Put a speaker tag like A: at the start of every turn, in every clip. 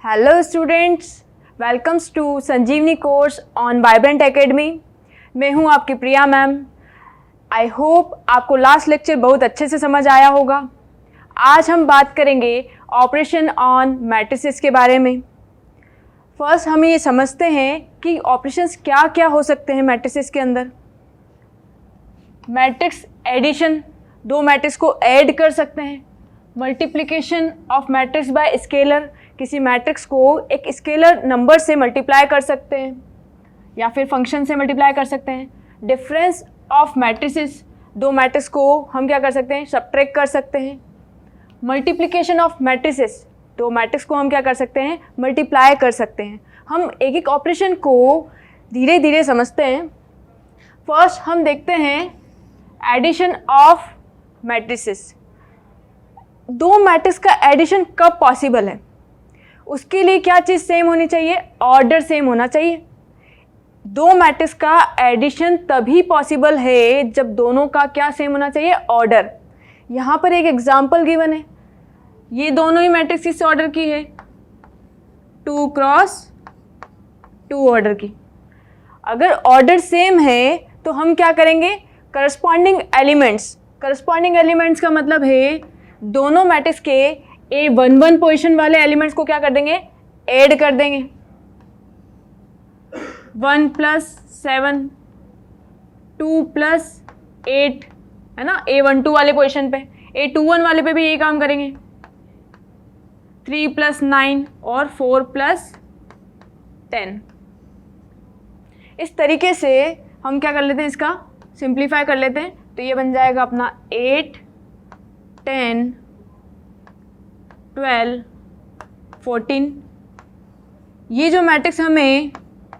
A: Hello students, welcomes to Sanjeevani course on vibrant academy. मैं हूं आपकी प्रिया मैम। आई होप आपको लास्ट लेक्चर बहुत अच्छे से समझ आया होगा। आज हम बात करेंगे ऑपरेशन ऑन मैट्रिसेस के बारे में। फर्स्ट हम ये समझते हैं कि ऑपरेशंस क्या क्या हो सकते हैं मैट्रिसेस के अंदर। मैट्रिक्स एडिशन, दो मैट्रिक्स को ऐड कर सकते हैं। Multiplication of matrix bye scalar, किसी मैट्रिक्स को एक स्केलर नंबर से मल्टीप्लाई कर सकते हैं या फिर फंक्शन से मल्टीप्लाई कर सकते हैं। डिफरेंस ऑफ मैट्रिसेस, दो मैट्रिक्स को हम क्या कर सकते हैं, सब्ट्रैक्ट कर सकते हैं। मल्टीप्लिकेशन ऑफ मैट्रिसेस, दो मैट्रिक्स को हम क्या कर सकते हैं, मल्टीप्लाई कर सकते हैं। हम एक एक ऑपरेशन को धीरे धीरे समझते हैं। फर्स्ट हम देखते हैं एडिशन ऑफ मैट्रिसेस। दो मैट्रिक्स का एडिशन कब पॉसिबल है, उसके लिए क्या चीज़ सेम होनी चाहिए, ऑर्डर सेम होना चाहिए। दो मैट्रिक्स का एडिशन तभी पॉसिबल है जब दोनों का क्या सेम होना चाहिए, ऑर्डर। यहाँ पर एक एग्जांपल गिवन है, ये दोनों ही मैट्रिक्स किस ऑर्डर की है, 2 क्रॉस 2 ऑर्डर की। अगर ऑर्डर सेम है तो हम क्या करेंगे, करस्पॉन्डिंग एलिमेंट्स का मतलब है दोनों मैट्रिक्स के A11 पोजीशन वाले एलिमेंट्स को क्या कर देंगे, ऐड कर देंगे। 1 + 7, 2 + 8 है ना, A12 वाले पोजीशन पे। A21 वाले पे भी यही काम करेंगे। 3 + 9 और 4 + 10। इस तरीके से हम क्या कर लेते हैं, इसका सिंप्लीफाई कर लेते हैं। तो ये बन जाएगा अपना 8, 10, 12, 14। ये जो मैट्रिक्स हमें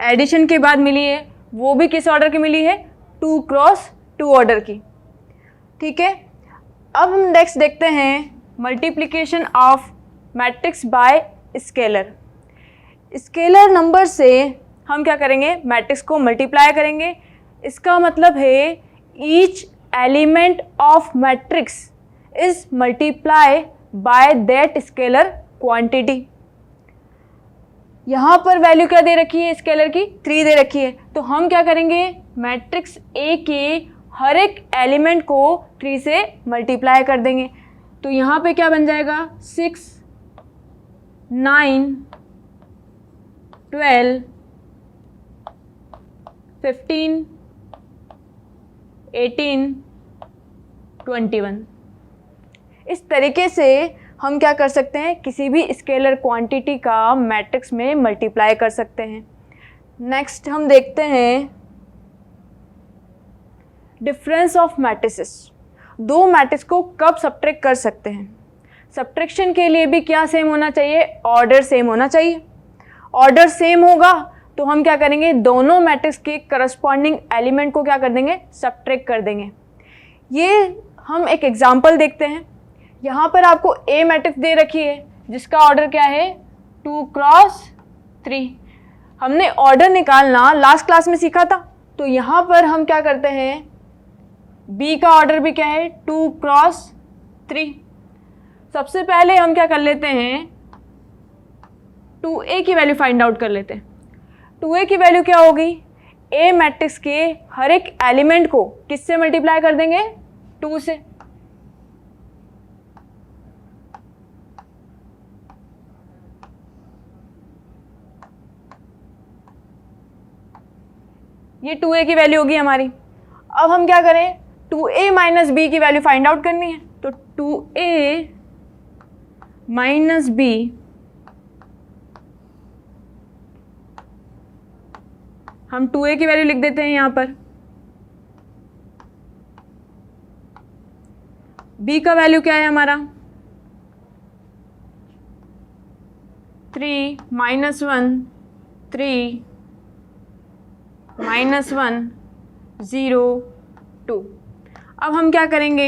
A: एडिशन के बाद मिली है वो भी किस ऑर्डर की मिली है, 2 क्रॉस 2 ऑर्डर की। ठीक है, अब हम नेक्स्ट देखते हैं multiplication of matrix bye scalar. Scalar number से हम क्या करेंगे, मैट्रिक्स को मल्टीप्लाई करेंगे। इसका मतलब है each element of matrix is multiply by that scalar quantity. यहाँ पर वैल्यू क्या दे रखी है स्केलर की, 3 दे रखी है। तो हम क्या करेंगे, मैट्रिक्स ए के हर एक एलिमेंट को 3 से मल्टीप्लाई कर देंगे। तो यहाँ पे क्या बन जाएगा, 6, 9, 12, 15, 18, 21। इस तरीके से हम क्या कर सकते हैं, किसी भी स्केलर क्वांटिटी का मैट्रिक्स में मल्टीप्लाई कर सकते हैं। नेक्स्ट हम देखते हैं डिफरेंस ऑफ मैट्रिसेस। दो मैट्रिक्स को कब सब्ट्रैक्ट कर सकते हैं। सब्ट्रैक्शन के लिए भी क्या सेम होना चाहिए, ऑर्डर सेम होना चाहिए। ऑर्डर सेम होगा तो हम क्या करेंगे, दोनों मैट्रिक्स के करस्पॉन्डिंग एलिमेंट को क्या कर देंगे, सब्ट्रैक्ट कर देंगे। ये हम एक एग्जांपल देखते हैं। यहाँ पर आपको ए मैट्रिक्स दे रखी है जिसका ऑर्डर क्या है, 2 क्रॉस 3। हमने ऑर्डर निकालना लास्ट क्लास में सीखा था। तो यहाँ पर हम क्या करते हैं, बी का ऑर्डर भी क्या है, 2 क्रॉस 3। सबसे पहले हम क्या कर लेते हैं, 2a की वैल्यू फाइंड आउट कर लेते हैं। 2a की वैल्यू क्या होगी, ए मैट्रिक्स के हर एक एलिमेंट को किससे मल्टीप्लाई कर देंगे, 2 से। ये 2a की वैल्यू होगी हमारी। अब हम क्या करें, 2a - b की वैल्यू फाइंड आउट करनी है। तो 2a - b हम 2a की वैल्यू लिख देते हैं यहाँ पर। b का वैल्यू क्या है हमारा, 3 - 1, 3 -1, 0, 2। अब हम क्या करेंगे,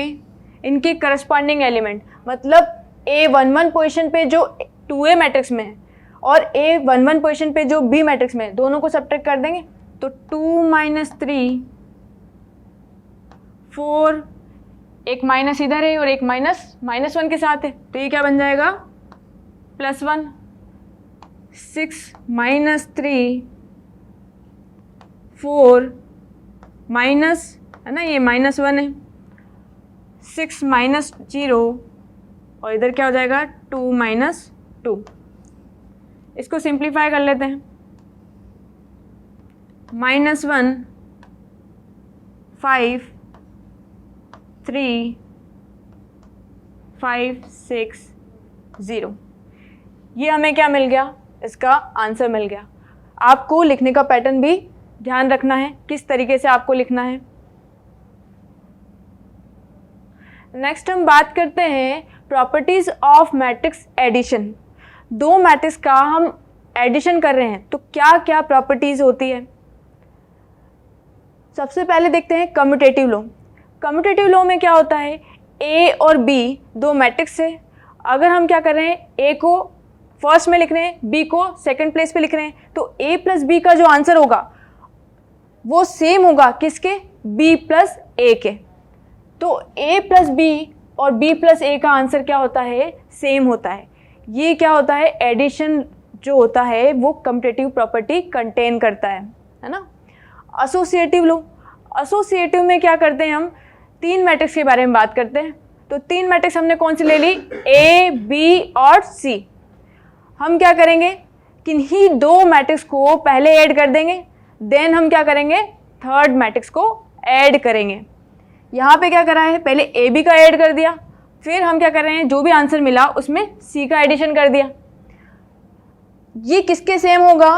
A: इनके करस्पॉन्डिंग एलिमेंट, मतलब A11 पोजीशन पे जो 2a मैट्रिक्स में है और A11 पोजीशन पे जो b मैट्रिक्स में है, दोनों को सब्ट्रैक्ट कर देंगे। तो 2 - 3, 4, एक माइनस इधर है और एक -1 के साथ है। तो ये क्या बन जाएगा, +1। 6 माइनस 3 4 माइनस, है ना, ये -1 है, 6 माइनस 0 और इधर क्या हो जाएगा 2 माइनस 2। इसको सिंप्लीफाई कर लेते हैं। -1 5 3 5 6 0। ये हमें क्या मिल गया, इसका आंसर मिल गया। आपको लिखने का पैटर्न भी ध्यान रखना है, किस तरीके से आपको लिखना है। नेक्स्ट हम बात करते हैं प्रॉपर्टीज ऑफ मैट्रिक्स एडिशन। दो मैट्रिक्स का हम एडिशन कर रहे हैं तो क्या क्या प्रॉपर्टीज होती है। सबसे पहले देखते हैं कम्यूटेटिव लॉ। कम्यूटेटिव लॉ में क्या होता है, ए और बी दो मैट्रिक्स है। अगर हम क्या कर रहे हैं, ए को फर्स्ट में लिख रहे हैं, बी को सेकंड प्लेस पे लिख रहे हैं, तो ए प्लस बी का जो आंसर होगा वो सेम होगा किसके, बी प्लस ए के। तो ए प्लस बी और बी प्लस ए का आंसर क्या होता है, सेम होता है। ये क्या होता है, एडिशन जो होता है वो कम्यूटेटिव प्रॉपर्टी कंटेन करता है ना। एसोसिएटिव लो, एसोसिएटिव में क्या करते हैं, हम तीन मैट्रिक्स के बारे में बात करते हैं। तो तीन मैट्रिक्स हमने कौन सी ले ली, ए बी और सी। हम क्या करेंगे, किन्हीं दो मैट्रिक्स को पहले ऐड कर देंगे, देन हम क्या करेंगे, थर्ड मैट्रिक्स को ऐड करेंगे। यहाँ पे क्या करा है, पहले ए बी का ऐड कर दिया, फिर हम क्या कर रहे हैं, जो भी आंसर मिला उसमें सी का एडिशन कर दिया। ये किसके सेम होगा,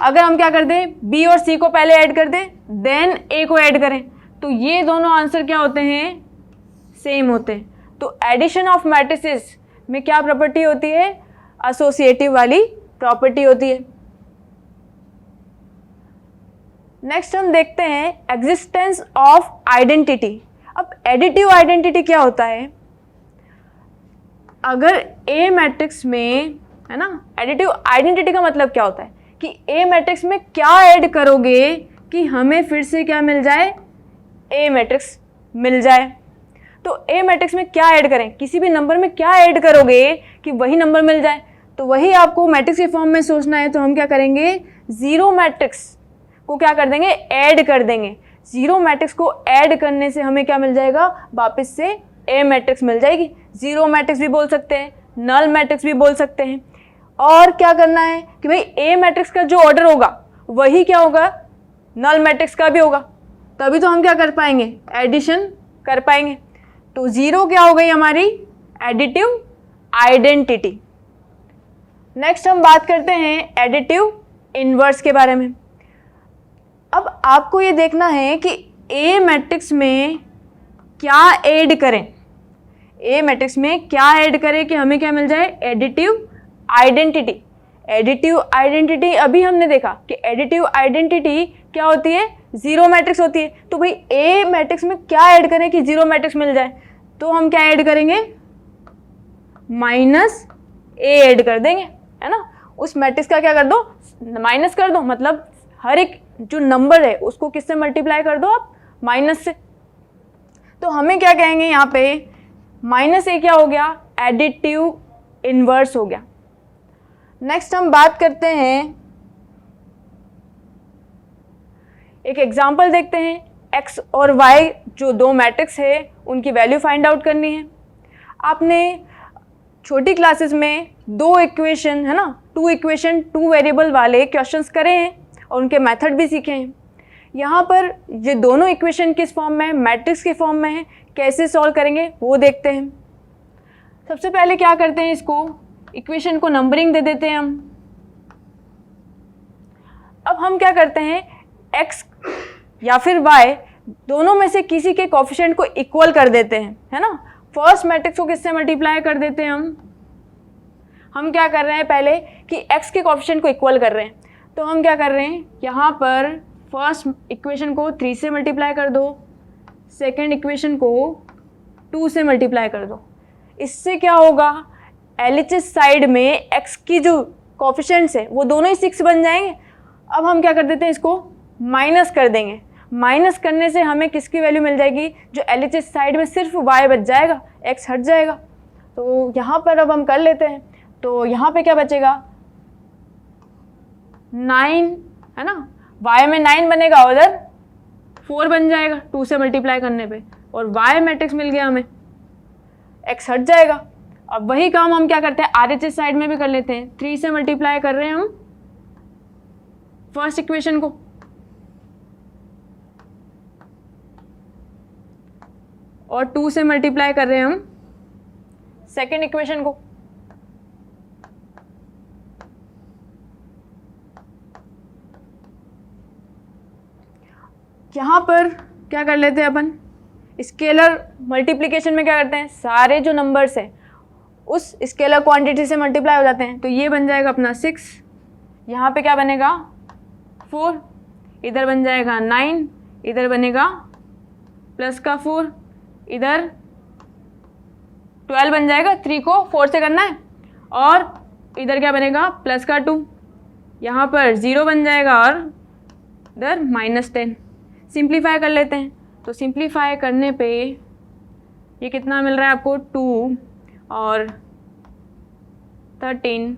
A: अगर हम क्या कर दें, बी और सी को पहले ऐड कर दें, देन ए को ऐड करें, तो ये दोनों आंसर क्या होते हैं, सेम होते हैं। तो एडिशन ऑफ मैट्रिसेस में क्या प्रॉपर्टी होती है, एसोसिएटिव वाली प्रॉपर्टी होती है। नेक्स्ट हम देखते हैं एग्जिस्टेंस ऑफ आइडेंटिटी। अब एडिटिव आइडेंटिटी क्या होता है, अगर ए मैट्रिक्स में, है ना, एडिटिव आइडेंटिटी का मतलब क्या होता है कि ए मैट्रिक्स में क्या ऐड करोगे कि हमें फिर से क्या मिल जाए, ए मैट्रिक्स मिल जाए। तो ए मैट्रिक्स में क्या ऐड करें, किसी भी नंबर में क्या ऐड करोगे कि वही नंबर मिल जाए, तो वही आपको मैट्रिक्स के फॉर्म में सोचना है। तो हम क्या करेंगे, जीरो मैट्रिक्स को क्या कर देंगे, ऐड कर देंगे। जीरो मैट्रिक्स को ऐड करने से हमें क्या मिल जाएगा, वापस से ए मैट्रिक्स मिल जाएगी। जीरो मैट्रिक्स भी बोल सकते हैं, नल मैट्रिक्स भी बोल सकते हैं। और क्या करना है कि भाई ए मैट्रिक्स का जो ऑर्डर होगा वही क्या होगा, नल मैट्रिक्स का भी होगा, तभी तो हम क्या कर पाएंगे, एडिशन कर पाएंगे। तो जीरो क्या हो गई हमारी एडिटिव आइडेंटिटी। नेक्स्ट हम बात करते हैं एडिटिव इनवर्स के बारे में। अब आपको ये देखना है कि ए मैट्रिक्स में क्या ऐड करें, ए मैट्रिक्स में क्या ऐड करें कि हमें क्या मिल जाए, एडिटिव आइडेंटिटी। एडिटिव आइडेंटिटी अभी हमने देखा कि एडिटिव आइडेंटिटी क्या होती है, जीरो मैट्रिक्स होती है। तो भाई ए मैट्रिक्स में क्या ऐड करें कि जीरो मैट्रिक्स मिल जाए, तो हम क्या ऐड करेंगे, माइनस ए ऐड कर देंगे, है ना। उस मैट्रिक्स का क्या कर दो, माइनस कर दो, मतलब हर एक जो नंबर है उसको किससे मल्टीप्लाई कर दो आप, माइनस से। तो हमें क्या कहेंगे यहाँ पे, माइनस ए क्या हो गया, एडिटिव इनवर्स हो गया। नेक्स्ट हम बात करते हैं, एक एग्जांपल देखते हैं। x और y जो दो मैट्रिक्स है उनकी वैल्यू फाइंड आउट करनी है। आपने छोटी क्लासेस में दो इक्वेशन, है ना, टू इक्वेशन टू वेरिएबल वाले क्वेश्चंस करे हैं और उनके मेथड भी सीखे हैं। यहाँ पर ये दोनों इक्वेशन किस फॉर्म में है, मैट्रिक्स के फॉर्म में है, कैसे सॉल्व करेंगे वो देखते हैं। सबसे पहले क्या करते हैं, इसको इक्वेशन को नंबरिंग दे देते हैं हम। अब हम क्या करते हैं, x या फिर y दोनों में से किसी के कोफिशिएंट को इक्वल कर देते हैं, है ना। फर्स्ट मैट्रिक्स को किससे मल्टीप्लाई कर देते हैं हम क्या कर रहे हैं पहले कि x के कोफिशिएंट को इक्वल कर रहे हैं। तो हम क्या कर रहे हैं, यहाँ पर फर्स्ट इक्वेशन को 3 से मल्टीप्लाई कर दो, सेकेंड इक्वेशन को 2 से मल्टीप्लाई कर दो। इससे क्या होगा, LHS साइड में x की जो कोफिशिएंट्स है वो दोनों ही 6 बन जाएंगे। अब हम क्या कर देते हैं, इसको माइनस कर देंगे। माइनस करने से हमें किसकी वैल्यू मिल जाएगी, जो LHS साइड में सिर्फ y बच जाएगा, x हट जाएगा। तो यहाँ पर अब हम कर लेते हैं, तो यहाँ पे क्या बचेगा, 9 है ना, y में 9 बनेगा, उधर 4 बन जाएगा 2 से मल्टीप्लाई करने पे, और y मैट्रिक्स मिल गया हमें, x हट जाएगा। अब वही काम हम क्या करते हैं RHS साइड में भी कर लेते हैं। 3 से मल्टीप्लाई कर रहे हैं हम फर्स्ट इक्वेशन को, और 2 से मल्टीप्लाई कर रहे हैं हम सेकेंड इक्वेशन को। यहाँ पर क्या कर लेते हैं अपन, स्केलर मल्टीप्लिकेशन में क्या करते हैं, सारे जो नंबर्स हैं उस स्केलर क्वांटिटी से मल्टीप्लाई हो जाते हैं। तो ये बन जाएगा अपना 6, यहाँ पे क्या बनेगा 4, इधर बन जाएगा 9, इधर बनेगा प्लस का 4, इधर 12 बन जाएगा, 3 को 4 से करना है, और इधर क्या बनेगा प्लस का 2, यहाँ पर 0 बन जाएगा, और इधर -10। सिंप्लीफाई कर लेते हैं, तो सिंप्लीफाई करने पे ये कितना मिल रहा है आपको 2 और 13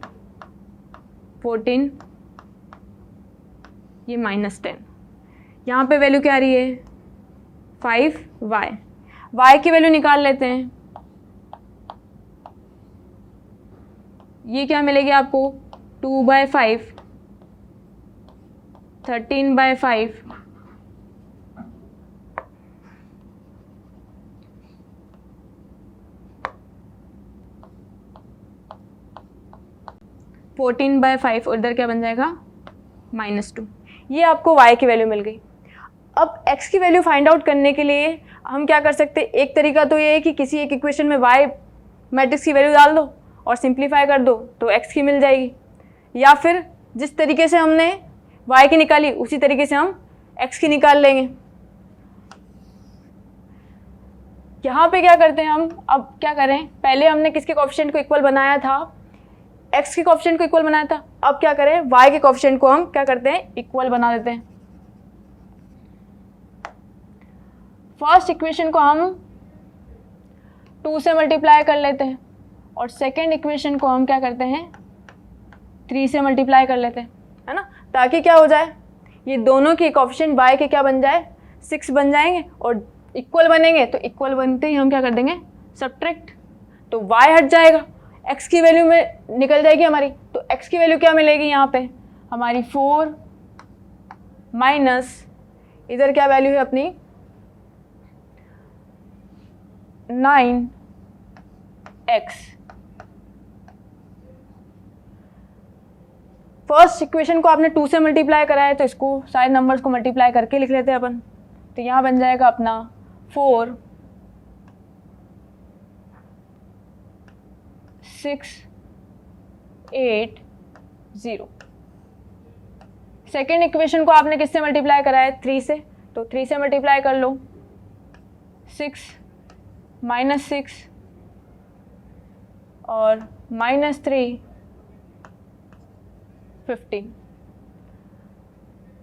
A: 14, ये -10। यहाँ पे वैल्यू क्या आ रही है 5y, y की वैल्यू निकाल लेते हैं। ये क्या मिलेगी आपको 2/5, 13/5, 14/5, और इधर क्या बन जाएगा -2। ये आपको y की वैल्यू मिल गई। अब x की वैल्यू फाइंड आउट करने के लिए हम क्या कर सकते हैं, एक तरीका तो ये है कि किसी एक इक्वेशन में y मैट्रिक्स की वैल्यू डाल दो और सिंप्लीफाई कर दो तो x की मिल जाएगी, या फिर जिस तरीके से हमने y की निकाली उसी तरीके से हम x की निकाल लेंगे। यहाँ पे क्या करते हैं हम, अब क्या करें, पहले हमने किसके कोएफिशिएंट को इक्वल बनाया था, x के कोएफिशिएंट को इक्वल बनाया था। अब क्या करें, y के कोएफिशिएंट को हम क्या करते हैं इक्वल बना देते हैं। फर्स्ट इक्वेशन को हम 2 से मल्टीप्लाई कर लेते हैं, और सेकेंड इक्वेशन को हम क्या करते हैं 3 से मल्टीप्लाई कर लेते हैं, है ना, ताकि क्या हो जाए, ये दोनों के कोएफिशिएंट y के क्या बन जाए 6 बन जाएंगे, और इक्वल बनेंगे, तो इक्वल बनते ही हम क्या कर देंगे सब्ट्रैक्ट, तो y हट जाएगा, x की वैल्यू में निकल जाएगी हमारी। तो x की वैल्यू क्या मिलेगी यहाँ पे हमारी 4 माइनस, इधर क्या वैल्यू है अपनी 9x। फर्स्ट इक्वेशन को आपने 2 से मल्टीप्लाई करा है, तो इसको सारे नंबर्स को मल्टीप्लाई करके लिख लेते हैं अपन। तो यहाँ बन जाएगा अपना 4 6 8 0। सेकेंड इक्वेशन को आपने किससे मल्टीप्लाई करा है 3 से, तो 3 से मल्टीप्लाई कर लो, 6 -6 और -3 15।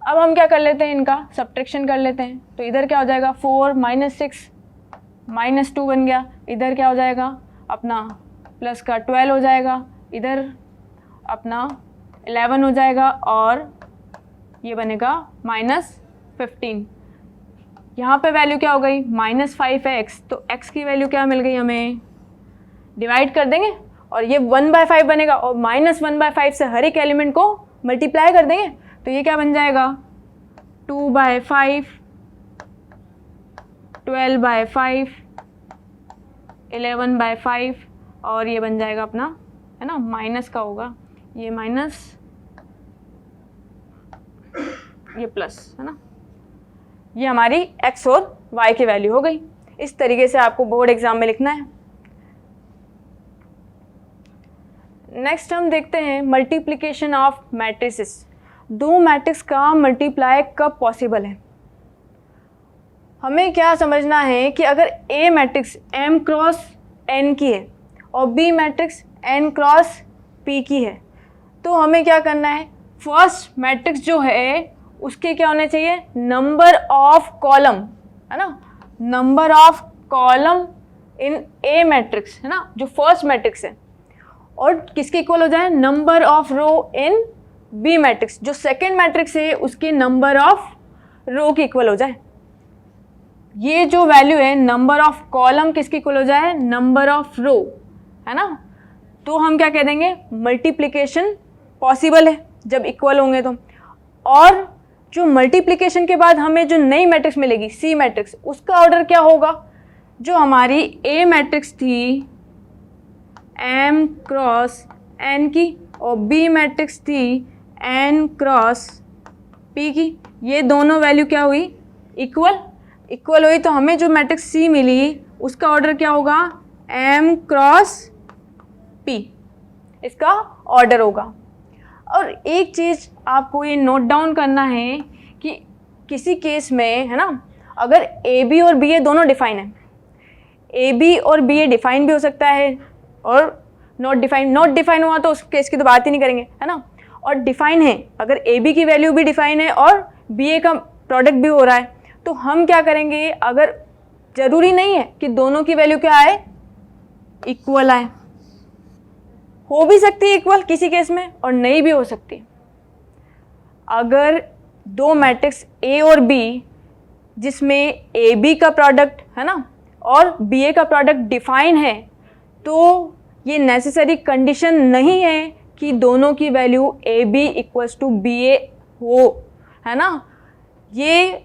A: अब हम क्या कर लेते हैं, इनका सब्ट्रैक्शन कर लेते हैं। तो इधर क्या हो जाएगा 4 -6 -2 बन गया, इधर क्या हो जाएगा अपना प्लस का 12 हो जाएगा, इधर अपना 11 हो जाएगा, और ये बनेगा -15। यहाँ पे वैल्यू क्या हो गई -5 है x, तो x की वैल्यू क्या मिल गई हमें, डिवाइड कर देंगे और ये 1/5 बनेगा, और -1/5 से हर एक एलिमेंट को मल्टीप्लाई कर देंगे, तो ये क्या बन जाएगा 2/5 12/5 11/5, और ये बन जाएगा अपना, है ना, माइनस का होगा, ये माइनस ये प्लस, है ना, ये हमारी x और y की वैल्यू हो गई। इस तरीके से आपको बोर्ड एग्जाम में लिखना है। नेक्स्ट हम देखते हैं मल्टीप्लिकेशन ऑफ मैट्रिसेस। दो मैट्रिक्स का मल्टीप्लाई कब पॉसिबल है। हमें क्या समझना है कि अगर A matrix m cross n की है और B matrix n cross p की है, तो हमें क्या करना है, फर्स्ट मैट्रिक्स जो है उसके क्या होने चाहिए, नंबर ऑफ कॉलम, है ना, number of column in A matrix, है ना, जो फर्स्ट मैट्रिक्स है, और किसके इक्वल हो जाए, number of row in B matrix, जो सेकेंड मैट्रिक्स है उसके नंबर ऑफ रो के इक्वल हो जाए। ये जो वैल्यू है नंबर ऑफ कॉलम किसके इक्वल हो जाए, नंबर ऑफ रो, है ना। तो हम क्या कह देंगे, मल्टीप्लिकेशन पॉसिबल है जब इक्वल होंगे तो। और जो मल्टीप्लिकेशन के बाद हमें जो नई मैट्रिक्स मिलेगी सी मैट्रिक्स, उसका ऑर्डर क्या होगा, जो हमारी ए मैट्रिक्स थी एम क्रॉस एन की और बी मैट्रिक्स थी एन क्रॉस पी की, ये दोनों वैल्यू क्या हुई, इक्वल हुई। तो हमें जो मैट्रिक्स सी मिली उसका ऑर्डर क्या होगा, एम क्रॉस पी, इसका ऑर्डर होगा। और एक चीज़ आपको ये नोट डाउन करना है कि किसी केस में, है ना, अगर ए बी और बी ए दोनों डिफाइन है, ए बी और बी ए डिफाइन भी हो सकता है और नॉट डिफाइन हुआ तो उस केस की तो बात ही नहीं करेंगे, है ना। और डिफाइन है, अगर ए बी की वैल्यू भी डिफाइन है और बी ए का प्रोडक्ट भी हो रहा है, तो हम क्या करेंगे, अगर ज़रूरी नहीं है कि दोनों की वैल्यू क्या आए, इक्वल आए, हो भी सकती है इक्वल किसी केस में और नहीं भी हो सकती। अगर दो मैट्रिक्स ए और बी जिसमें ए बी का प्रोडक्ट, है ना, और बी ए का प्रोडक्ट डिफाइन है, तो ये नेसेसरी कंडीशन नहीं है कि दोनों की value A B equals to B A हो, है ना। ये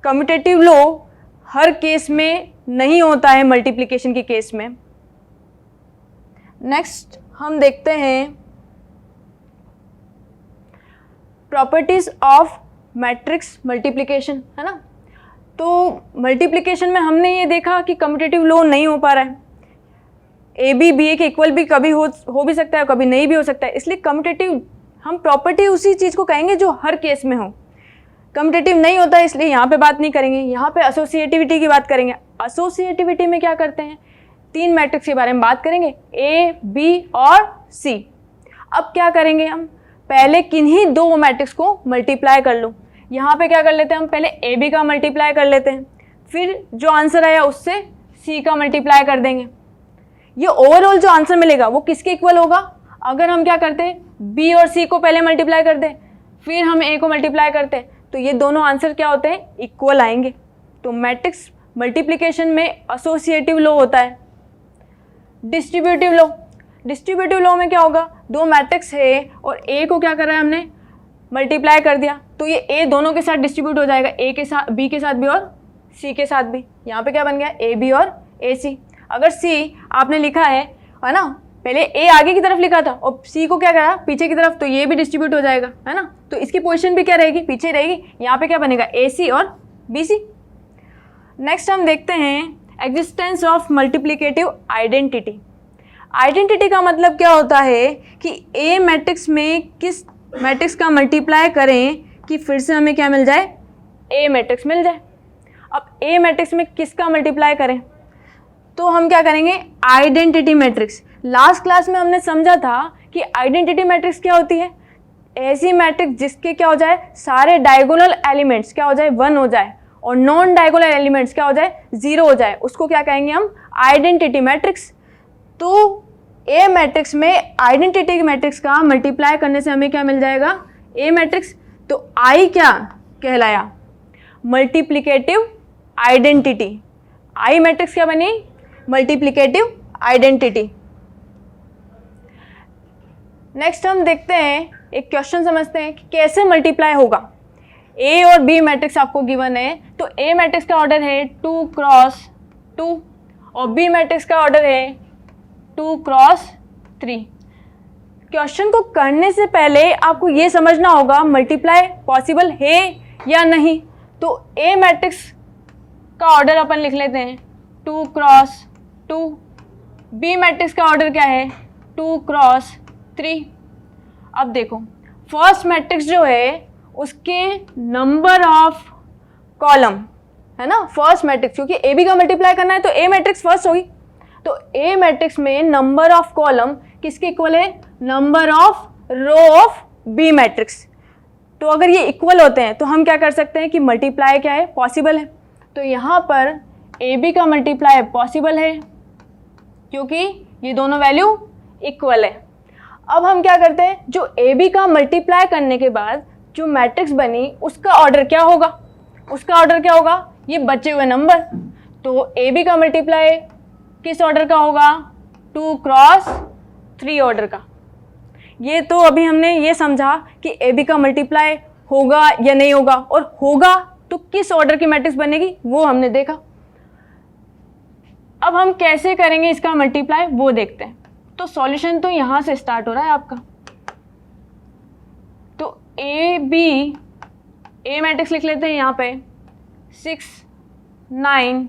A: कम्यूटेटिव लॉ हर केस में नहीं होता है मल्टीप्लिकेशन के केस में। नेक्स्ट हम देखते हैं प्रॉपर्टीज ऑफ मैट्रिक्स मल्टीप्लिकेशन, है ना। तो मल्टीप्लिकेशन में हमने ये देखा कि कम्यूटेटिव लॉ नहीं हो पा रहा है, ए बी बी ए के इक्वल भी कभी हो भी सकता है, कभी नहीं भी हो सकता है, इसलिए कम्यूटेटिव हम प्रॉपर्टी उसी चीज़ को कहेंगे जो हर केस में हो। कम्यूटेटिव नहीं होता है इसलिए यहाँ पे बात नहीं करेंगे, यहाँ पे एसोसिएटिविटी की बात करेंगे। एसोसिएटिविटी में क्या करते हैं, तीन मैट्रिक्स के बारे में बात करेंगे, ए बी और सी। अब क्या करेंगे, हम पहले किन्हीं दो मैट्रिक्स को मल्टीप्लाई कर लो। यहाँ पे क्या कर लेते हैं, हम पहले ए बी का मल्टीप्लाई कर लेते हैं, फिर जो आंसर आया उससे सी का मल्टीप्लाई कर देंगे। ये ओवरऑल जो आंसर मिलेगा वो किसके इक्वल होगा, अगर हम क्या करते हैं, बी और सी को पहले मल्टीप्लाई कर दें, फिर हम ए को मल्टीप्लाई करते हैं, तो ये दोनों आंसर क्या होते हैं, इक्वल आएंगे। तो मैट्रिक्स मल्टीप्लिकेशन में एसोसिएटिव लॉ होता है। डिस्ट्रीब्यूटिव लॉ में क्या होगा, दो मैट्रिक्स है और ए को क्या कर रहा है हमने, मल्टीप्लाई कर दिया, तो ये ए दोनों के साथ डिस्ट्रीब्यूट हो जाएगा, ए के साथ, बी के साथ भी और सी के साथ भी। यहाँ पे क्या बन गया, ए बी और ए सी। अगर सी आपने लिखा है ना, पहले ए आगे की तरफ लिखा था और सी को क्या करा, पीछे की तरफ, तो ये भी डिस्ट्रीब्यूट हो जाएगा, है ना। तो इसकी पोजीशन भी क्या रहेगी, पीछे रहेगी। यहाँ पे क्या बनेगा, ए सी और बी सी। नेक्स्ट हम देखते हैं existence of multiplicative identity. Identity का मतलब क्या होता है कि ए मैट्रिक्स में किस मैट्रिक्स का मल्टीप्लाई करें कि फिर से हमें क्या मिल जाए, ए मैट्रिक्स मिल जाए। अब ए मैट्रिक्स में किसका मल्टीप्लाई करें, तो हम क्या करेंगे, आइडेंटिटी मैट्रिक्स। लास्ट क्लास में हमने समझा था कि आइडेंटिटी मैट्रिक्स क्या होती है, ऐसी मैट्रिक्स जिसके क्या हो जाए, सारे डायगोनल एलिमेंट्स क्या हो जाए, 1 हो जाए और नॉन डायगोनल एलिमेंट्स क्या हो जाए, 0 हो जाए, उसको क्या कहेंगे हम, आइडेंटिटी मैट्रिक्स। तो ए मैट्रिक्स में आइडेंटिटी मैट्रिक्स का मल्टीप्लाई करने से हमें क्या मिल जाएगा, ए मैट्रिक्स। तो आई क्या कहलाया, मल्टीप्लिकेटिव आइडेंटिटी। आई मैट्रिक्स क्या बनी, मल्टीप्लिकेटिव आइडेंटिटी। नेक्स्ट हम देखते हैं, एक क्वेश्चन समझते हैं कि कैसे मल्टीप्लाई होगा। ए और बी मैट्रिक्स आपको गिवन है, तो ए मैट्रिक्स का ऑर्डर है 2 क्रॉस 2 और बी मैट्रिक्स का ऑर्डर है 2 क्रॉस 3। क्वेश्चन को करने से पहले आपको ये समझना होगा मल्टीप्लाई पॉसिबल है या नहीं। तो ए मैट्रिक्स का ऑर्डर अपन लिख लेते हैं 2 क्रॉस 2, बी मैट्रिक्स का ऑर्डर क्या है 2 क्रॉस 3। अब देखो फर्स्ट मैट्रिक्स जो है उसके नंबर ऑफ कॉलम, है ना, फर्स्ट मैट्रिक्स, क्योंकि ए बी का मल्टीप्लाई करना है तो ए मैट्रिक्स फर्स्ट होगी। तो ए मैट्रिक्स में नंबर ऑफ कॉलम किसके इक्वल है, number of row of B matrix. तो अगर ये इक्वल होते हैं तो हम क्या कर सकते हैं कि मल्टीप्लाई क्या है, पॉसिबल है। तो यहाँ पर ए बी का मल्टीप्लाई पॉसिबल है क्योंकि ये दोनों वैल्यू इक्वल है। अब हम क्या करते हैं, जो ए बी का मल्टीप्लाई करने के बाद जो मैट्रिक्स बनी उसका ऑर्डर क्या होगा, उसका ऑर्डर क्या होगा, ये बचे हुए नंबर। तो ए बी का मल्टीप्लाई किस ऑर्डर का होगा, 2 क्रॉस 3 ऑर्डर का। ये तो अभी हमने ये समझा कि ए बी का मल्टीप्लाई होगा या नहीं होगा, और होगा तो किस ऑर्डर की मैट्रिक्स बनेगी वो हमने देखा। अब हम कैसे करेंगे इसका मल्टीप्लाई वो देखते हैं। तो सॉल्यूशन तो यहाँ से स्टार्ट हो रहा है आपका। तो ए बी, ए मैट्रिक्स लिख लेते हैं यहाँ पे 6 9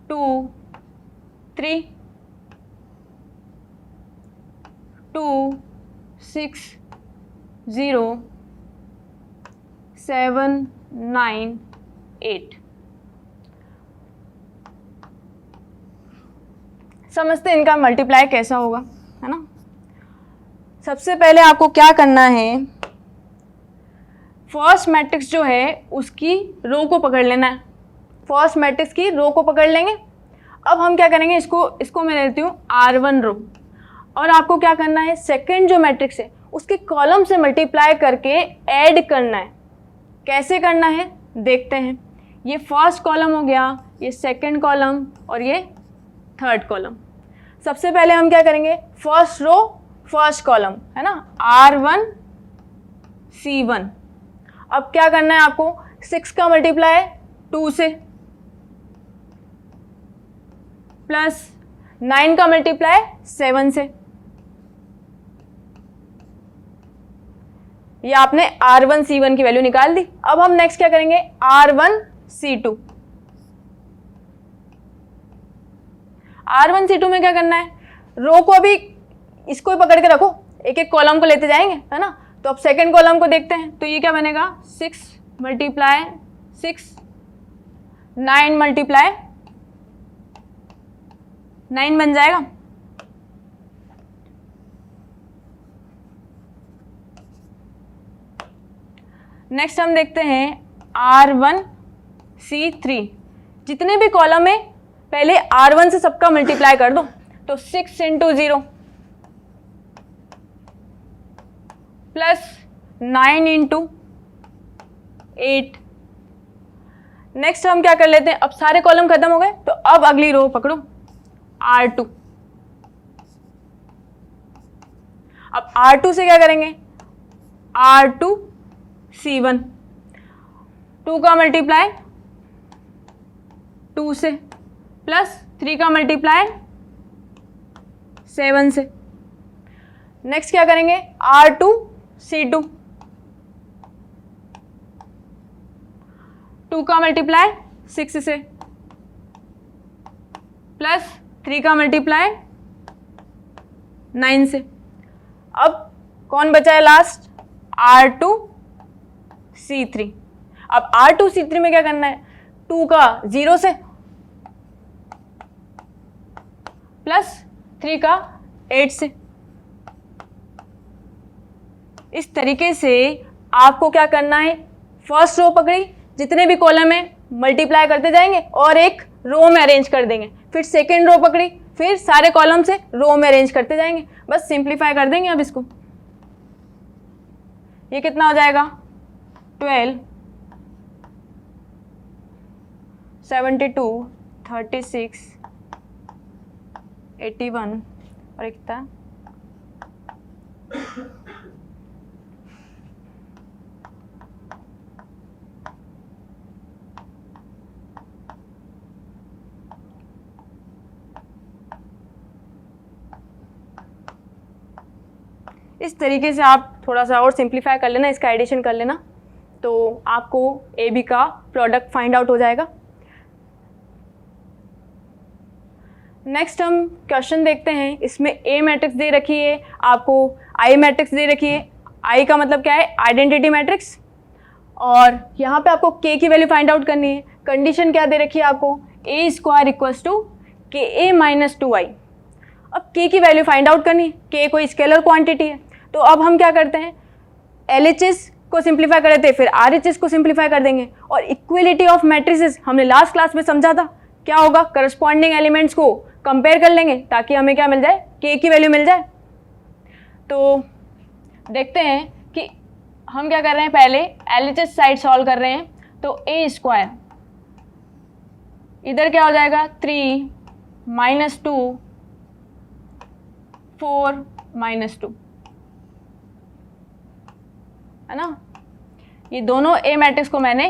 A: 2 3 2 6 0 7 9 8। समझते हैं इनका मल्टीप्लाई कैसा होगा, है ना। सबसे पहले आपको क्या करना है, फर्स्ट मैट्रिक्स जो है उसकी रो को पकड़ लेना है। फर्स्ट मैट्रिक्स की रो को पकड़ लेंगे। अब हम क्या करेंगे, इसको मैं लेती हूँ R1 रो, और आपको क्या करना है, सेकंड जो मैट्रिक्स है उसके कॉलम से मल्टीप्लाई करके ऐड करना है। कैसे करना है देखते हैं। ये फर्स्ट कॉलम हो गया, ये सेकंड कॉलम और ये थर्ड कॉलम। सबसे पहले हम क्या करेंगे, फर्स्ट रो फर्स्ट कॉलम, है ना, R1 C1। अब क्या करना है आपको, 6 का मल्टीप्लाई 2 से, प्लस 9 का मल्टीप्लाई 7 से। ये आपने R1 C1 की वैल्यू निकाल दी। अब हम नेक्स्ट क्या करेंगे, R1 C2। R1 C2 में क्या करना है, रो को अभी इसको ही पकड़ के रखो, एक एक कॉलम को लेते जाएंगे, है ना। तो अब सेकंड कॉलम को देखते हैं। तो ये क्या बनेगा, 6 मल्टीप्लाई 6, 9 मल्टीप्लाई 9 बन जाएगा। नेक्स्ट हम देखते हैं R1 C3। जितने भी कॉलम है पहले R1 से सबका मल्टीप्लाई कर दो। तो 6 इंटू 0 प्लस 9 इंटू 8। नेक्स्ट हम क्या कर लेते हैं, अब सारे कॉलम खत्म हो गए, तो अब अगली रो पकड़ो R2। अब R2 से क्या करेंगे, R2 C1, 2 का मल्टीप्लाई 2 से, प्लस 3 का मल्टीप्लाई 7 से। नेक्स्ट क्या करेंगे, R2 C2, 2 का मल्टीप्लाई 6 से, प्लस 3 का मल्टीप्लाई 9 से। अब कौन बचा है लास्ट, R2 C3। अब R2 C3 में क्या करना है, 2 का 0 से, प्लस 3 का 8 से। इस तरीके से आपको क्या करना है, फर्स्ट रो पकड़ी, जितने भी कॉलम है मल्टीप्लाई करते जाएंगे और एक रो में अरेंज कर देंगे। फिर सेकेंड रो पकड़ी, फिर सारे कॉलम से रो में अरेंज करते जाएंगे। बस सिंप्लीफाई कर देंगे अब इसको। ये कितना हो जाएगा, 12 72 36 81 और एक कितना, इस तरीके से आप थोड़ा सा और सिंप्लीफाई कर लेना, इसका एडिशन कर लेना, तो आपको ए बी का प्रोडक्ट फाइंड आउट हो जाएगा। नेक्स्ट हम क्वेश्चन देखते हैं। इसमें ए मैट्रिक्स दे रखी है, आपको आई मैट्रिक्स दे रखी है। आई का मतलब क्या है, आइडेंटिटी मैट्रिक्स, और यहाँ पे आपको के की वैल्यू फाइंड आउट करनी है। कंडीशन क्या दे रखी है आपको, ए स्क्वायर इक्वल्स टू के ए माइनस 2i। अब के की वैल्यू फाइंड आउट करनी है, के कोई स्केलर क्वांटिटी है। तो अब हम क्या करते हैं, LHS को सिंप्लीफाई कर देते हैं, फिर RHS को सिंप्लीफाई कर देंगे। और इक्वलिटी ऑफ मैट्रिसेस हमने लास्ट क्लास में समझा था, क्या होगा, करस्पॉन्डिंग एलिमेंट्स को कंपेयर कर लेंगे ताकि हमें क्या मिल जाए, के की वैल्यू मिल जाए। तो देखते हैं कि हम क्या कर रहे हैं, पहले एलएचएस साइड सॉल्व कर रहे हैं। तो ए स्क्वायर इधर क्या हो जाएगा 3 - 2 4 - 2 है ना। ये दोनों ए मैट्रिक्स को मैंने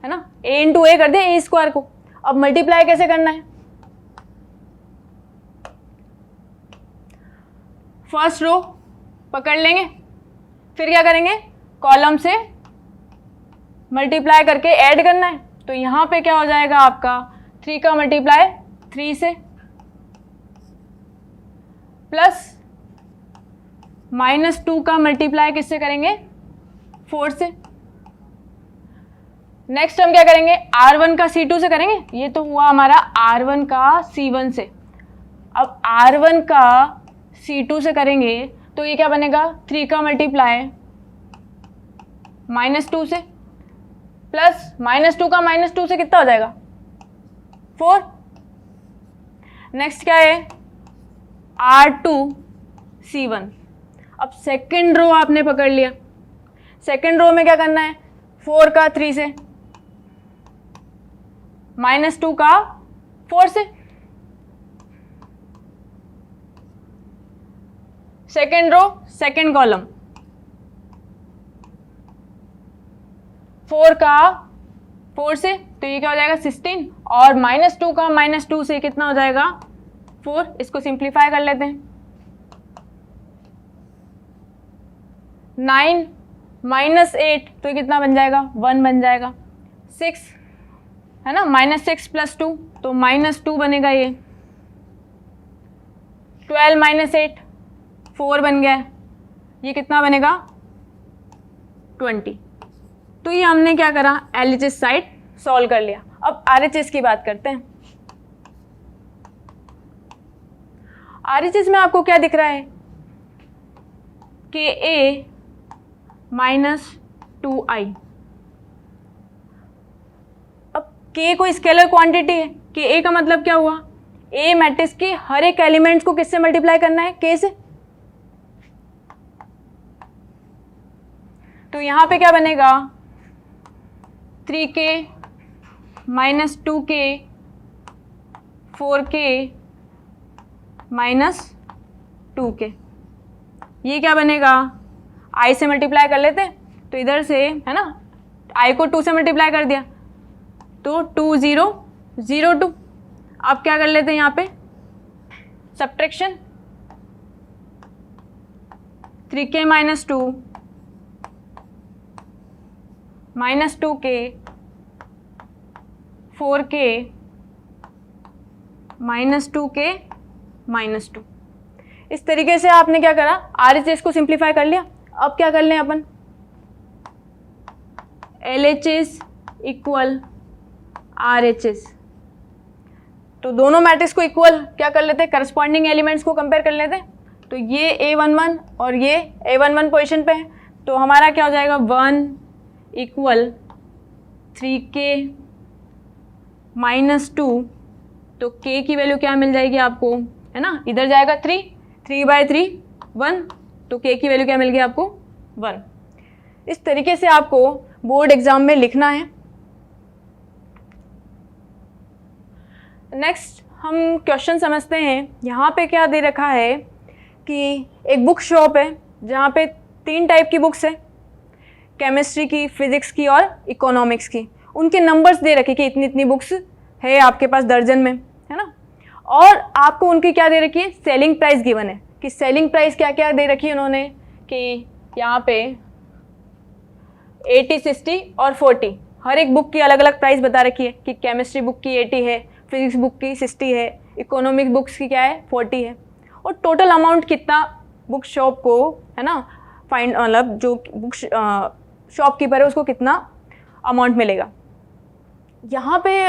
A: है ना ए इंटू ए कर दिया ए स्क्वायर को। अब मल्टीप्लाई कैसे करना है, फर्स्ट रो पकड़ लेंगे, फिर क्या करेंगे कॉलम से मल्टीप्लाई करके ऐड करना है। तो यहाँ पे क्या हो जाएगा आपका 3 का मल्टीप्लाई 3 से प्लस -2 का मल्टीप्लाई किससे करेंगे 4 से। नेक्स्ट हम क्या करेंगे R1 का C2 से करेंगे। ये तो हुआ हमारा R1 का C1 से। अब R1 का C2 से करेंगे तो ये क्या बनेगा 3 का मल्टीप्लाई -2 से प्लस -2 का -2 से कितना हो जाएगा 4। नेक्स्ट क्या है R2 C1। अब सेकेंड रो आपने पकड़ लिया, सेकेंड रो में क्या करना है 4 का 3 से -2 का 4 से। सेकेंड रो सेकेंड कॉलम 4 का 4 से, तो ये क्या हो जाएगा 16 और -2 का -2 से कितना हो जाएगा 4। इसको सिंप्लीफाई कर लेते हैं। 9 - 8 तो ये कितना बन जाएगा 1 बन जाएगा। 6 है ना -6 + 2 तो -2 बनेगा ये। 12 - 8 4 बन गया, ये कितना बनेगा 20। तो ये हमने क्या करा एलएचएस साइड सॉल्व कर लिया। अब आरएचएस की बात करते हैं। आरएचएस में आपको क्या दिख रहा है KA - 2i। अब K कोई स्केलर क्वांटिटी है, KA का मतलब क्या हुआ A मैट्रिक्स के हर एक एलिमेंट्स को किससे मल्टीप्लाई करना है K से। तो यहाँ पे क्या बनेगा 3k - 2k 4k - 2k। ये क्या बनेगा i से मल्टीप्लाई कर लेते, तो इधर से है ना i को 2 से मल्टीप्लाई कर दिया तो 2 0 0 2। अब क्या कर लेते हैं यहाँ पे subtraction 3k - 2 -2k 4k -2k -2। इस तरीके से आपने क्या करा आरएचएस को सिंप्लीफाई कर लिया। अब क्या कर लें अपन एलएचएस इक्वल आरएचएस। तो दोनों मैट्रिक्स को इक्वल क्या कर लेते हैं करस्पॉन्डिंग एलिमेंट्स को कंपेयर कर लेते हैं। तो ये A11 और ये A11 पोजीशन पे है, तो हमारा क्या हो जाएगा 1 = 3k - 2। तो k की वैल्यू क्या मिल जाएगी आपको है ना, इधर जाएगा 3 3/3 1, तो k की वैल्यू क्या मिल गई आपको 1। इस तरीके से आपको बोर्ड एग्जाम में लिखना है। नेक्स्ट हम क्वेश्चन समझते हैं। यहाँ पे क्या दे रखा है कि एक बुक शॉप है जहाँ पे 3 टाइप की बुक्स है, केमिस्ट्री की, फिजिक्स की और इकोनॉमिक्स की। उनके नंबर्स दे रखे कि इतनी इतनी बुक्स है आपके पास दर्जन में, है ना। और आपको उनकी क्या दे रखी है सेलिंग प्राइस गिवन है कि सेलिंग प्राइस क्या क्या दे रखी है उन्होंने कि यहाँ पे 80 60 और 40 हर एक बुक की अलग अलग प्राइस बता रखी है कि केमिस्ट्री बुक की 80 है, फिजिक्स बुक की 60 है, इकोनॉमिक बुक्स की क्या है 40 है। और टोटल अमाउंट कितना बुक शॉप को है ना फाइंड मतलब जो बुक शॉपकीपर है उसको कितना अमाउंट मिलेगा। यहाँ पे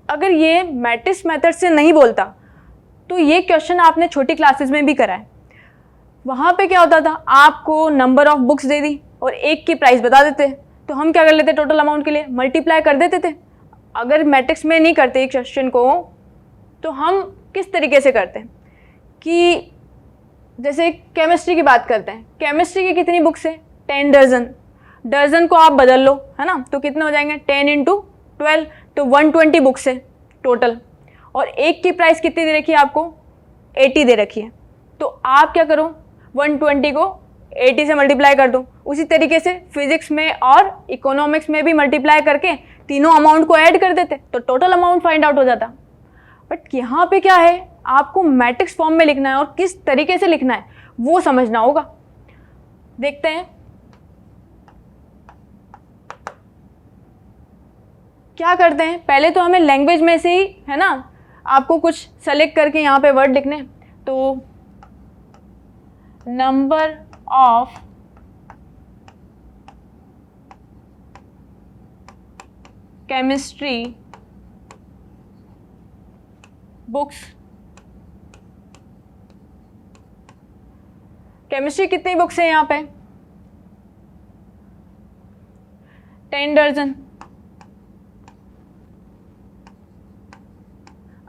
A: अगर ये मैट्रिक्स मेथड से नहीं बोलता तो ये क्वेश्चन आपने छोटी क्लासेस में भी करा है। वहाँ पे क्या होता था आपको नंबर ऑफ बुक्स दे दी और एक की प्राइस बता देते, तो हम क्या कर लेते टोटल अमाउंट के लिए मल्टीप्लाई कर देते थे। अगर मैट्रिक्स में नहीं करते क्वेश्चन को तो हम किस तरीके से करते कि जैसे केमिस्ट्री की बात करते हैं, केमिस्ट्री की कितनी बुक्स है? 10 दर्जन। दर्जन को आप बदल लो, है ना, तो कितने हो जाएंगे? 10 इंटू 12, तो 120 बुक्स है टोटल। और एक की प्राइस कितनी दे रखी है आपको? 80 दे रखी है। तो आप क्या करो, 120 को 80 से मल्टीप्लाई कर दो। उसी तरीके से फिजिक्स में और इकोनॉमिक्स में भी मल्टीप्लाई करके तीनों अमाउंट को ऐड कर देते तो टोटल अमाउंट फाइंड आउट हो जाता। बट यहाँ पे क्या है, आपको मैट्रिक्स फॉर्म में लिखना है और किस तरीके से लिखना है वो समझना होगा। देखते हैं क्या करते हैं। पहले तो हमें लैंग्वेज में से ही, है ना, आपको कुछ सेलेक्ट करके यहाँ पे वर्ड लिखने। तो number of chemistry books, chemistry कितनी बुक्स है यहाँ पे? 10 दर्जन।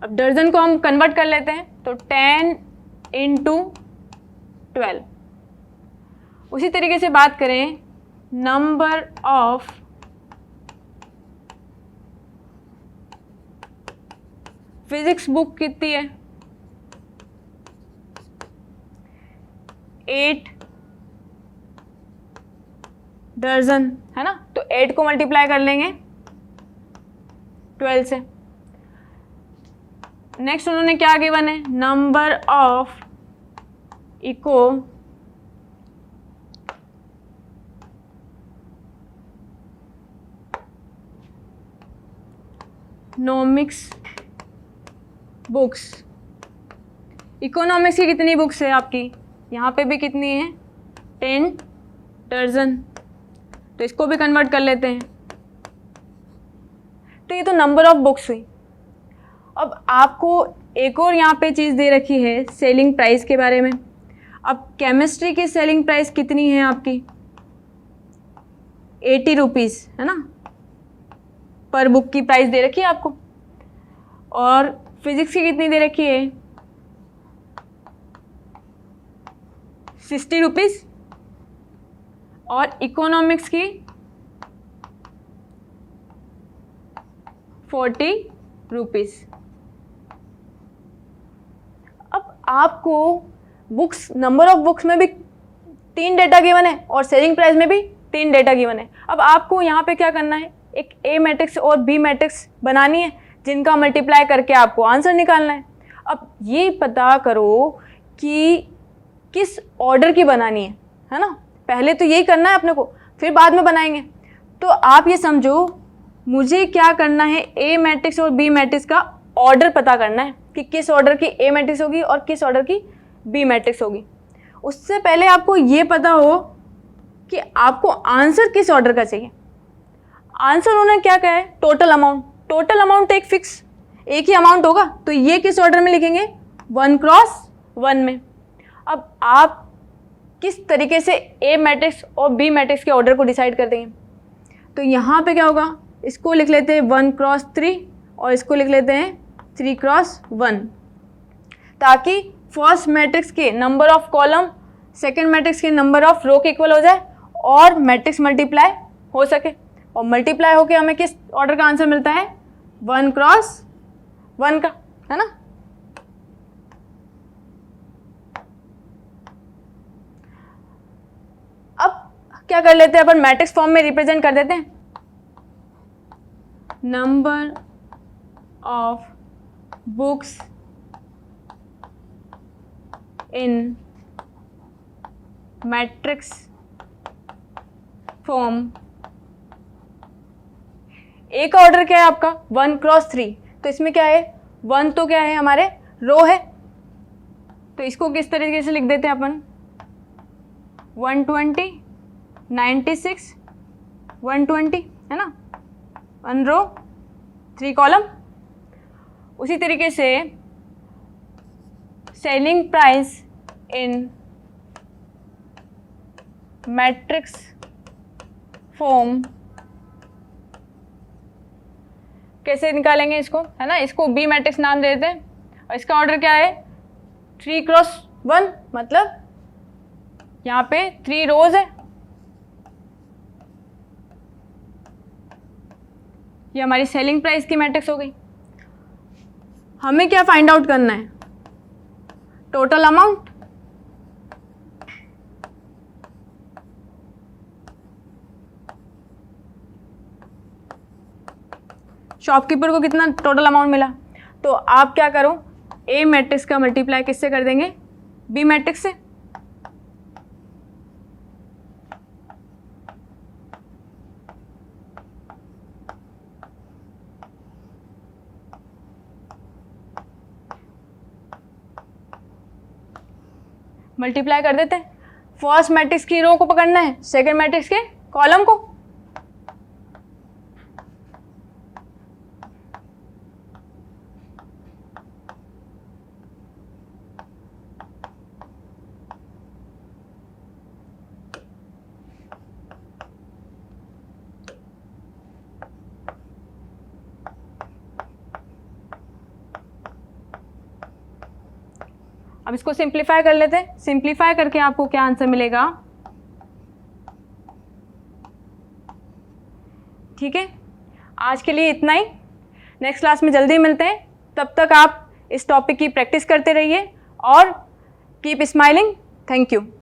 A: अब दर्जन को हम कन्वर्ट कर लेते हैं, तो 10 इंटू 12। उसी तरीके से बात करें, नंबर ऑफ फिजिक्स बुक कितनी है? 8 दर्जन, है ना, तो 8 को मल्टीप्लाई कर लेंगे 12 से। नेक्स्ट उन्होंने क्या गिवन है? Number of economics books. Economics की कितनी बुक्स है आपकी? यहाँ पे भी कितनी है? 10 दर्जन। तो इसको भी कन्वर्ट कर लेते हैं। तो ये तो नंबर ऑफ बुक्स हुई। अब आपको एक और यहाँ पे चीज़ दे रखी है सेलिंग प्राइस के बारे में। अब केमिस्ट्री की सेलिंग प्राइस कितनी है आपकी? 80 रुपीज़, है ना, पर बुक की प्राइस दे रखी है आपको। और फिजिक्स की कितनी दे रखी है? 60 रुपीज़। और इकोनॉमिक्स की 40 रुपीज़। अब आपको बुक्स, नंबर ऑफ बुक्स में भी 3 डेटा गिवन है और सेलिंग प्राइस में भी 3 डेटा गिवन है। अब आपको यहाँ पे क्या करना है, एक ए मैट्रिक्स और बी मैट्रिक्स बनानी है जिनका मल्टीप्लाई करके आपको आंसर निकालना है। अब ये पता करो कि किस ऑर्डर की बनानी है ना, पहले तो यही करना है अपने को, फिर बाद में बनाएंगे। तो आप ये समझो, मुझे क्या करना है, ए मैट्रिक्स और बी मैट्रिक्स का ऑर्डर पता करना है कि किस ऑर्डर की ए मैट्रिक्स होगी और किस ऑर्डर की बी मैट्रिक्स होगी। उससे पहले आपको ये पता हो कि आपको आंसर किस ऑर्डर का चाहिए। आंसर उन्होंने क्या कहा है? Total amount. टोटल अमाउंट एक फिक्स, एक ही अमाउंट होगा, तो ये किस ऑर्डर में लिखेंगे? 1 क्रॉस 1 में। अब आप किस तरीके से ए मैट्रिक्स और बी मैट्रिक्स के ऑर्डर को डिसाइड कर देंगे? तो यहाँ पे क्या होगा, इसको लिख लेते हैं 1 क्रॉस 3 और इसको लिख लेते हैं 3 क्रॉस 1, ताकि फर्स्ट मैट्रिक्स के number of column second matrix के नंबर ऑफ रो के इक्वल हो जाए और मैट्रिक्स मल्टीप्लाई हो सके। और मल्टीप्लाई होके हमें किस ऑर्डर का आंसर मिलता है? 1 क्रॉस 1 का, है ना। अब क्या कर लेते हैं अपन, मैट्रिक्स फॉर्म में रिप्रेजेंट कर देते हैं। Number of books in matrix form. A का ऑर्डर क्या है आपका? 1 क्रॉस 3। तो इसमें क्या है? 1 तो क्या है, हमारे रो है, तो इसको किस तरीके से लिख देते हैं अपन? 120, 96, 120, है ना, 1 रो 3 कॉलम। उसी तरीके से selling price in matrix form कैसे निकालेंगे इसको, है ना। इसको बी मैट्रिक्स नाम दे देते हैं और इसका ऑर्डर क्या है? 3 क्रॉस 1 मतलब यहाँ पे 3 रोज है, ये हमारी सेलिंग प्राइस की मैट्रिक्स हो गई। हमें क्या फाइंड आउट करना है? Total amount. शॉपकीपर को कितना टोटल अमाउंट मिला, तो आप क्या करो, ए मैट्रिक्स का मल्टीप्लाई किससे कर देंगे? बी मैट्रिक्स से। मल्टीप्लाई कर देते हैं। फर्स्ट मैट्रिक्स की रो को पकड़ना है, सेकंड मैट्रिक्स के कॉलम को। अब इसको सिंप्लीफाई कर लेते हैं। सिंप्लीफाई करके आपको क्या आंसर मिलेगा? ठीक है, आज के लिए इतना ही। नेक्स्ट क्लास में जल्दी मिलते हैं। तब तक आप इस टॉपिक की प्रैक्टिस करते रहिए और कीप स्माइलिंग। Thank you.